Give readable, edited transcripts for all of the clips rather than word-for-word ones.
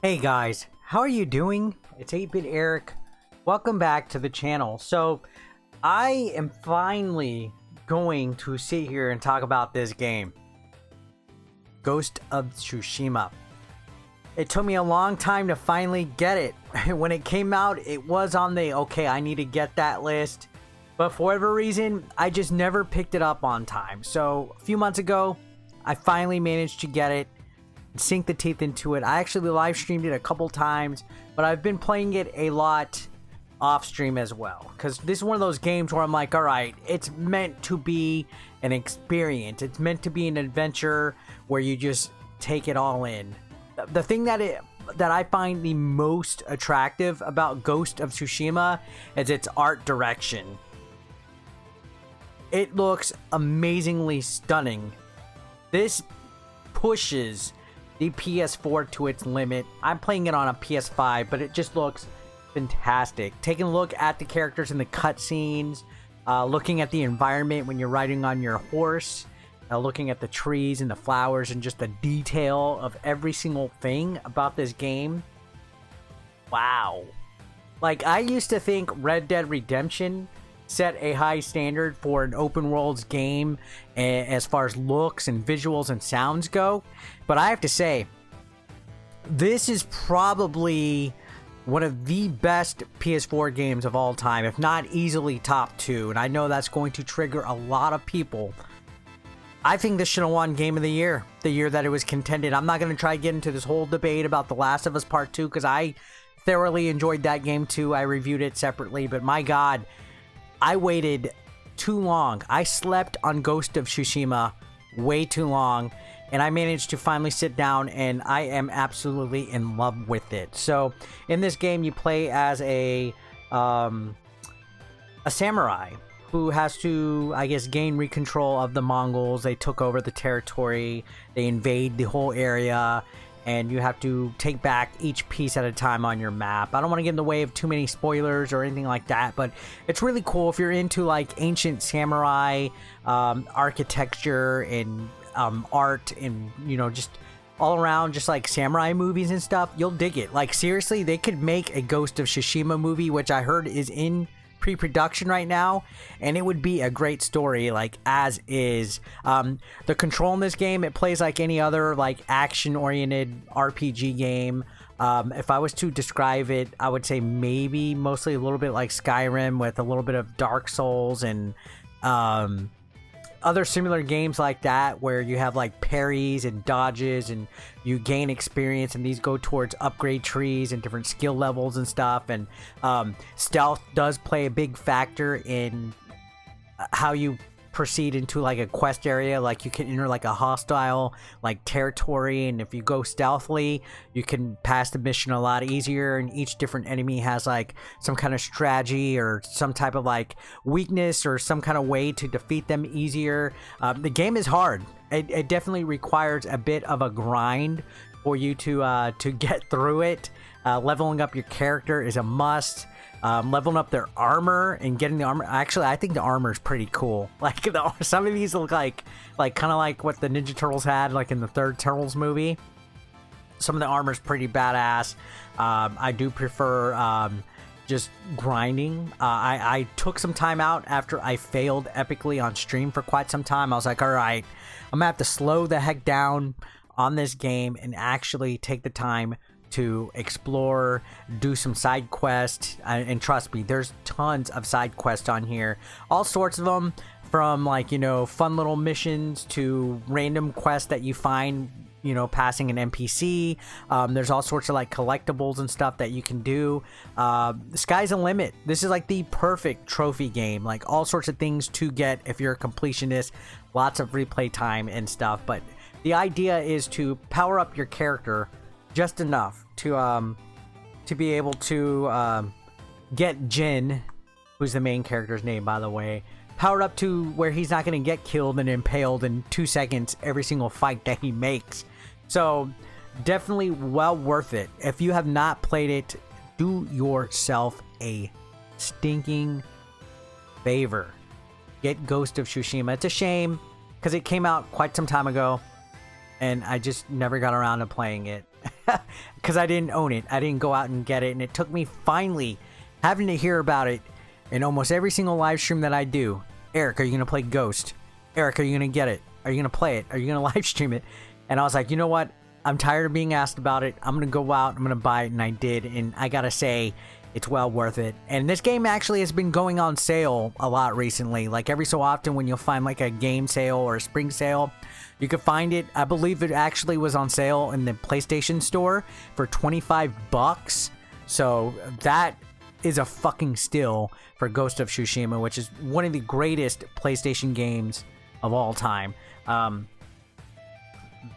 Hey guys, how are you doing? It's 8-Bit Eric. Welcome back to the channel. So, I am finally going to sit here and talk about this game. Ghost of Tsushima. It took me a long time to finally get it. When it came out, it was on the, okay, I need to get that list. But for whatever reason, I just never picked it up on time. So, a few months ago, I finally managed to get it. Sink the teeth into it. I actually live streamed it a couple times, but I've been playing it a lot off stream as well, because this is one of those games where I'm like, all right, it's meant to be an experience. It's meant to be an adventure where you just take it all in. The thing that I find the most attractive about Ghost of Tsushima is its art direction. It looks amazingly stunning. This pushes the PS4 to its limit. I'm playing it on a PS5, but it just looks fantastic. Taking a look at the characters in the cutscenes, looking at the environment when you're riding on your horse, looking at the trees and the flowers and just the detail of every single thing about this game. Wow. Like, I used to think Red Dead Redemption set a high standard for an open world's game as far as looks and visuals and sounds go, but I have to say, this is probably one of the best PS4 games of all time, if not easily top 2, and I know that's going to trigger a lot of people. I think this should have won Game of the Year that it was contended. I'm not going to try to get into this whole debate about The Last of Us Part 2, because I thoroughly enjoyed that game too. I reviewed it separately, but my god, I waited too long. I slept on Ghost of Tsushima way too long, and I managed to finally sit down, and I am absolutely in love with it. So, in this game, you play as a samurai who has to, I guess, gain control of the Mongols. They took over the territory. They invade the whole area, and you have to take back each piece at a time on your map. I don't want to get in the way of too many spoilers or anything like that, but it's really cool if you're into like ancient samurai architecture and art and, you know, just all around just like samurai movies and stuff. You'll dig it. Like, seriously, they could make a Ghost of Tsushima movie, which I heard is in pre-production right now, and it would be a great story, like, as is. The control in this game, it plays like any other like action-oriented RPG game. If I was to describe it, I would say maybe mostly a little bit like Skyrim with a little bit of Dark Souls and other similar games like that, where you have like parries and dodges and you gain experience, and these go towards upgrade trees and different skill levels and stuff. And stealth does play a big factor in how you proceed into like a quest area. Like, you can enter like a hostile like territory, and if you go stealthily, you can pass the mission a lot easier, and each different enemy has like some kind of strategy or some type of like weakness or some kind of way to defeat them easier. The game is hard. It definitely requires a bit of a grind for you to get through it. Leveling up your character is a must. Leveling up their armor and getting the armor. Actually, I think the armor is pretty cool. Like, some of these look like kind of like what the Ninja Turtles had, like in the third Turtles movie. Some of the armor is pretty badass. I do prefer just grinding. I took some time out after I failed epically on stream for quite some time. I was like, all right, I'm gonna have to slow the heck down on this game and actually take the time to explore, do some side quests, and trust me, there's tons of side quests on here, all sorts of them, from like, you know, fun little missions to random quests that you find, you know, passing an NPC. There's all sorts of like collectibles and stuff that you can do. The sky's the limit. This is like the perfect trophy game, like all sorts of things to get if you're a completionist, lots of replay time and stuff. But the idea is to power up your character just enough to be able to get Jin, who's the main character's name, by the way, powered up to where he's not going to get killed and impaled in 2 seconds every single fight that he makes. So definitely well worth it. If you have not played it, do yourself a stinking favor. Get Ghost of Tsushima. It's a shame because it came out quite some time ago and I just never got around to playing it. because I didn't own it. I didn't go out and get it, and it took me finally having to hear about it in almost every single live stream that I do. Eric, are you gonna play Ghost? Eric, are you gonna get it? Are you gonna play it? Are you gonna live stream it? And I was like, you know what? I'm tired of being asked about it. I'm gonna go out. I'm gonna buy it, and I did. And I gotta say, it's well worth it. And this game actually has been going on sale a lot recently. Like every so often, when you'll find like a game sale or a spring sale, you can find it. I believe it actually was on sale in the PlayStation Store for 25 bucks. So that is a fucking steal for Ghost of Tsushima, which is one of the greatest PlayStation games of all time.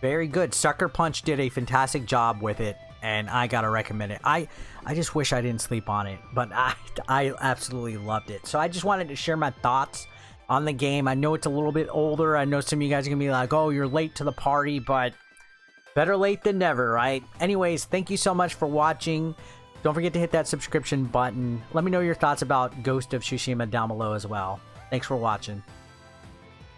Very good. Sucker Punch did a fantastic job with it, and I gotta recommend it. I just wish I didn't sleep on it, but I absolutely loved it. So I just wanted to share my thoughts on the game. I know it's a little bit older. I know some of you guys are gonna be like, oh, you're late to the party, but better late than never, right? Anyways, thank you so much for watching. Don't forget to hit that subscription button. Let me know your thoughts about Ghost of Tsushima down below as well. Thanks for watching.